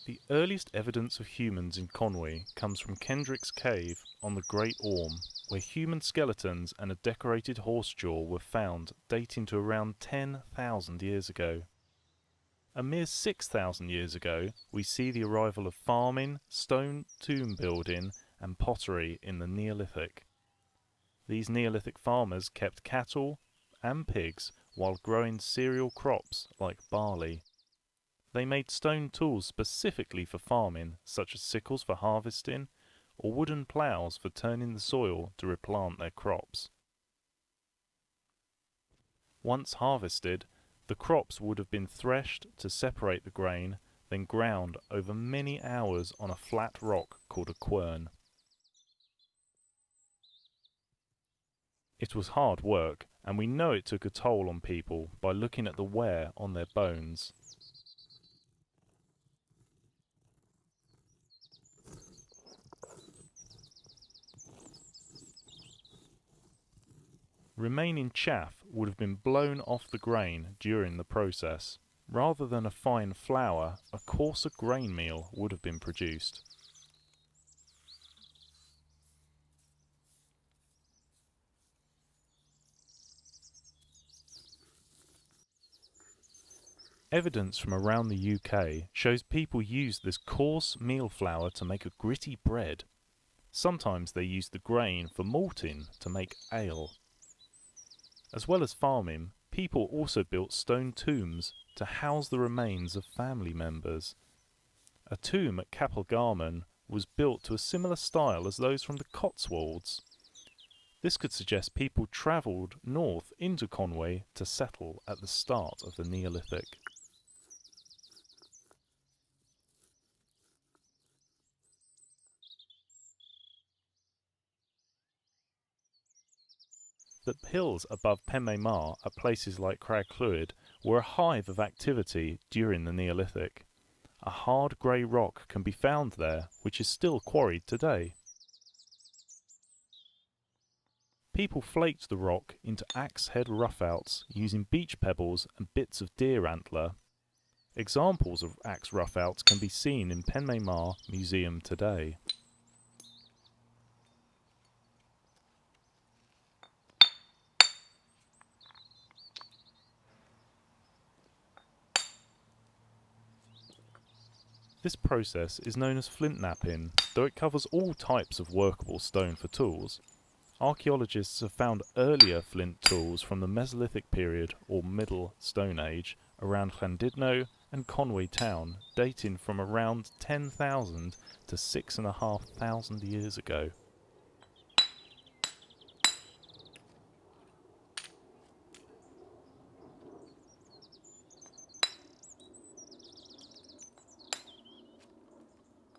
The earliest evidence of humans in Conwy comes from Kendrick's Cave on the Great Orme, where human skeletons and a decorated horse jaw were found dating to around 10,000 years ago. A mere 6,000 years ago, we see the arrival of farming, stone tomb building and pottery in the Neolithic. These Neolithic farmers kept cattle and pigs while growing cereal crops like barley. They made stone tools specifically for farming, such as sickles for harvesting, or wooden ploughs for turning the soil to replant their crops. Once harvested, the crops would have been threshed to separate the grain, then ground over many hours on a flat rock called a quern. It was hard work, and we know it took a toll on people by looking at the wear on their bones. Remaining chaff would have been blown off the grain during the process. Rather than a fine flour, a coarser grain meal would have been produced. Evidence from around the UK shows people used this coarse meal flour to make a gritty bread. Sometimes they used the grain for malting to make ale. As well as farming, people also built stone tombs to house the remains of family members. A tomb at Capel was built to a similar style as those from the Cotswolds. This could suggest people travelled north into Conwy to settle at the start of the Neolithic. The hills above Penmaenmawr at places like Creuwyd were a hive of activity during the Neolithic. A hard grey rock can be found there, which is still quarried today. People flaked the rock into axe-head rough-outs using beach pebbles and bits of deer antler. Examples of axe rough-outs can be seen in Penmaenmawr Museum today. This process is known as Flint Knapping, though it covers all types of workable stone for tools. Archaeologists have found earlier flint tools from the Mesolithic period or Middle Stone Age around Llandudno and Conwy town, dating from around 10,000 to 6,500 years ago.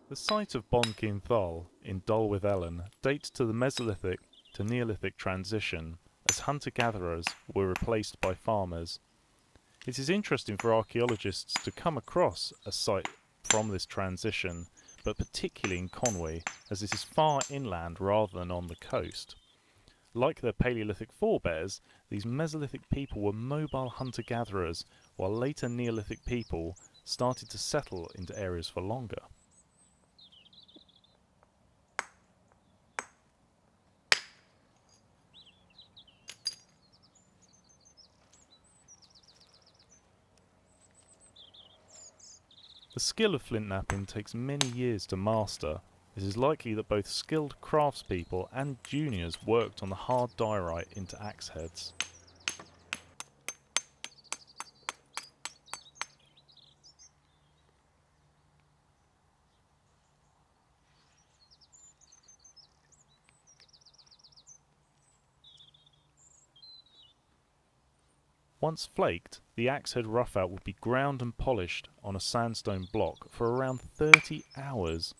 The site of Bonkin Thol in Dol Ellen dates to the Mesolithic to Neolithic transition, as hunter-gatherers were replaced by farmers. It is interesting for archaeologists to come across a site from this transition, but particularly in Conwy, as this is far inland rather than on the coast. Like their Paleolithic forebears, these Mesolithic people were mobile hunter-gatherers, while later Neolithic people started to settle into areas for longer. The skill of flint knapping takes many years to master. It is likely that both skilled craftspeople and juniors worked on the hard diorite into axe heads. Once flaked, the axe-head roughout would be ground and polished on a sandstone block for around 30 hours.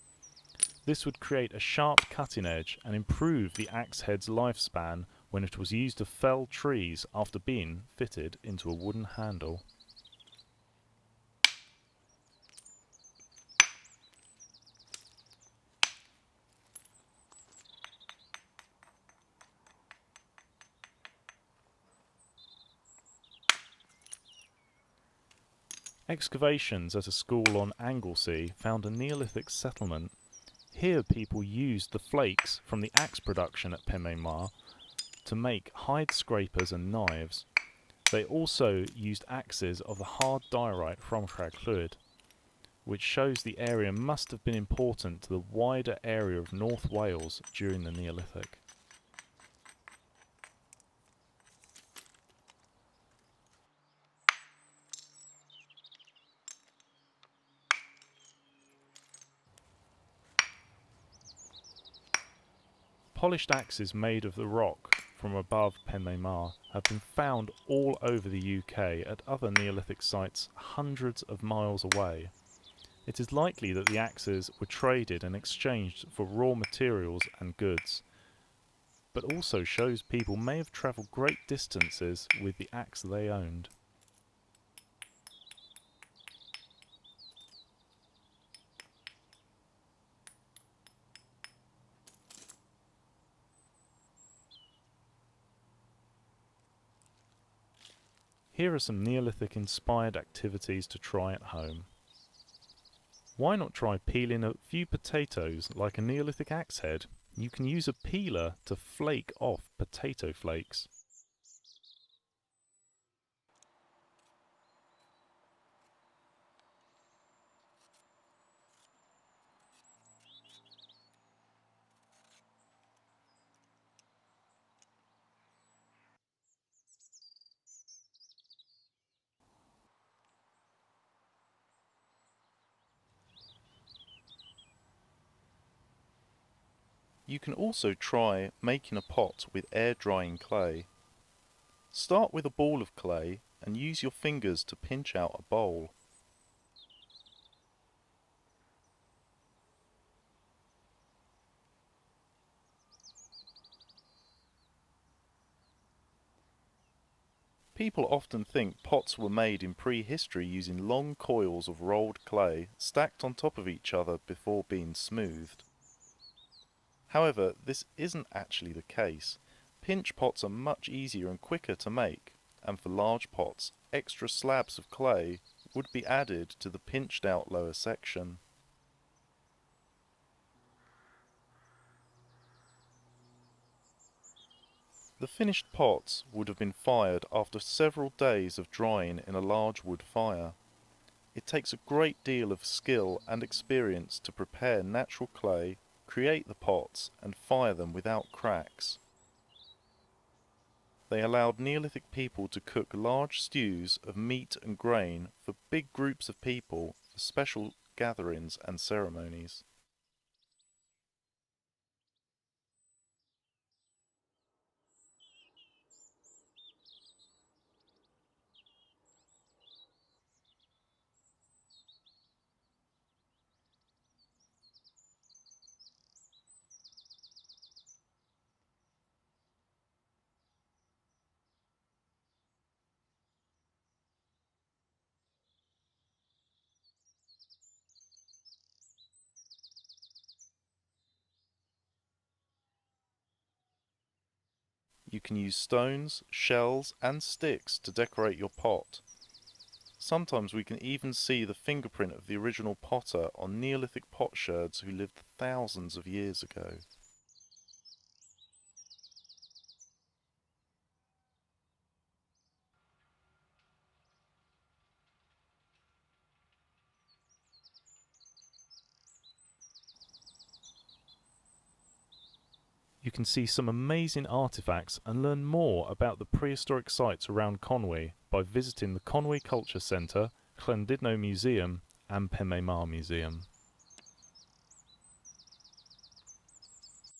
This would create a sharp cutting edge and improve the axe-head's lifespan when it was used to fell trees after being fitted into a wooden handle. Excavations at a school on Anglesey found a Neolithic settlement. Here people used the flakes from the axe production at Penmaenmawr to make hide scrapers and knives. They also used axes of the hard diorite from Creuwyd, which shows the area must have been important to the wider area of North Wales during the Neolithic. Polished axes made of the rock from above Penmaenmawr have been found all over the UK at other Neolithic sites hundreds of miles away. It is likely that the axes were traded and exchanged for raw materials and goods, but also shows people may have travelled great distances with the axe they owned. Here are some Neolithic inspired activities to try at home. Why not try peeling a few potatoes like a Neolithic axe head? You can use a peeler to flake off potato flakes. You can also try making a pot with air drying clay. Start with a ball of clay and use your fingers to pinch out a bowl. People often think pots were made in prehistory using long coils of rolled clay stacked on top of each other before being smoothed. However, this isn't actually the case. Pinch pots are much easier and quicker to make, and for large pots, extra slabs of clay would be added to the pinched out lower section. The finished pots would have been fired after several days of drying in a large wood fire. It takes a great deal of skill and experience to prepare natural clay, create the pots and fire them without cracks. They allowed Neolithic people to cook large stews of meat and grain for big groups of people for special gatherings and ceremonies. You can use stones, shells and sticks to decorate your pot. Sometimes we can even see the fingerprint of the original potter on Neolithic potsherds who lived thousands of years ago. You can see some amazing artefacts and learn more about the prehistoric sites around Conwy by visiting the Conwy Culture Centre, Llandudno Museum and Penmaenmawr Museum.